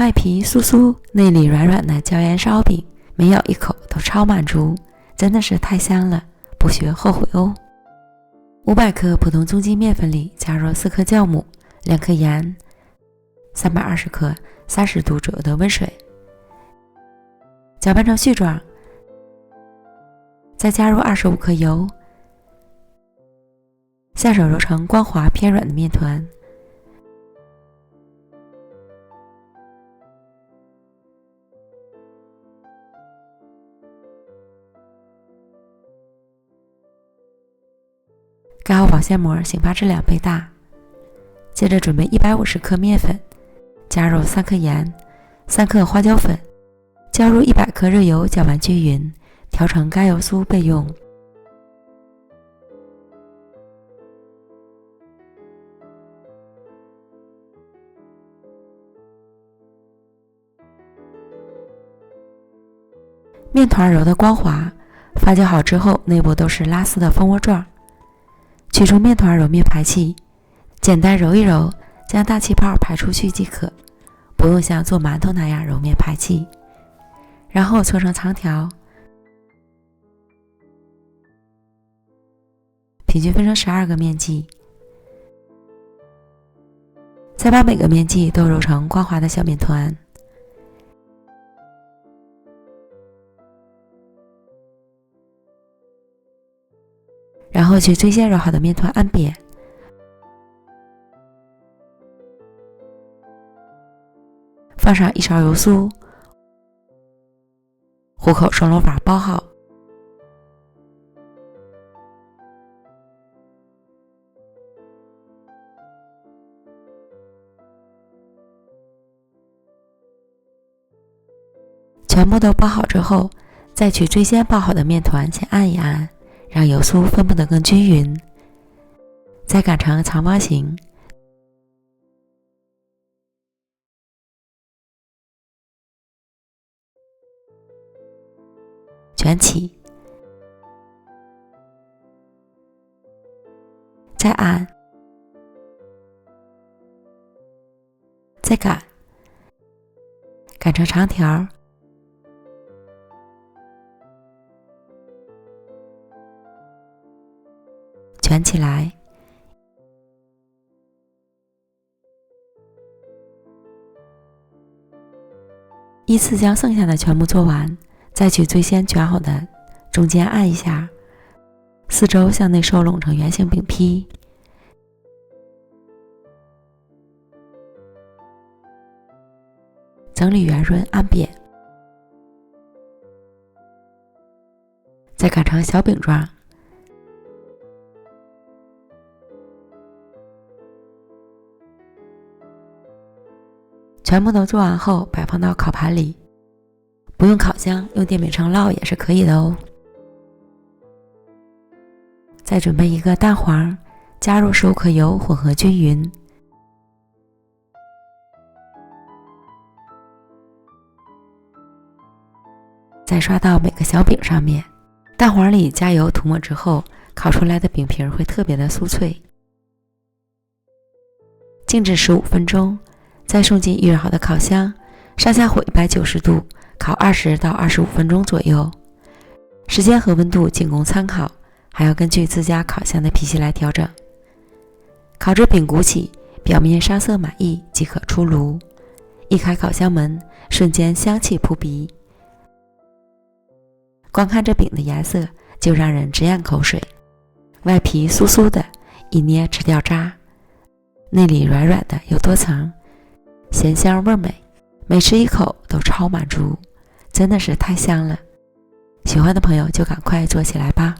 外皮酥酥，内里软软的椒盐烧饼，每咬一口都超满足，真的是太香了，不学后悔哦。500克普通中筋面粉里加入4克酵母、2克盐、320克30度左右的温水，搅拌成絮状，再加入25克油，下手揉成光滑偏软的面团。盖好保鲜膜，醒发至2倍大。接着准备150克面粉，加入3克盐、3克花椒粉，浇入100克热油，搅拌均匀，调成甘油酥备用。面团揉得光滑，发酵好之后，内部都是拉丝的蜂窝状。取出面团揉面排气，简单揉一揉，将大气泡排出去即可，不用像做馒头那样揉面排气。然后搓成长条，平均分成12个面剂，再把每个面剂都揉成光滑的小面团。然后取最先揉好的面团按扁，放上1勺油酥，虎口双螺法包好。全部都包好之后，再取最先包好的面团先按一按，让油酥分布得更均匀，再擀成长方形，卷起，再按，再擀，擀成长条，卷起来，依次将剩下的全部做完，再取最先卷好的，中间按一下，四周向内收拢成圆形饼坯，整理圆润按扁，再擀成小饼状。全部都做完后，摆放到烤盘里，不用烤箱，用电饼铛烙也是可以的哦。再准备1个蛋黄，加入15克油，混合均匀。再刷到每个小饼上面，蛋黄里加油涂抹之后，烤出来的饼皮会特别的酥脆。静置15分钟。再送进预热好的烤箱，上下火190度，烤20到25分钟左右。时间和温度仅供参考，还要根据自家烤箱的脾气来调整。烤至饼鼓起，表面上色满意即可出炉。一开烤箱门，瞬间香气扑鼻。光看这饼的颜色就让人直咽口水，外皮酥酥的，一捏吃掉渣，内里软软的有多层，咸香味美，每吃一口都超满足，真的是太香了。喜欢的朋友就赶快做起来吧。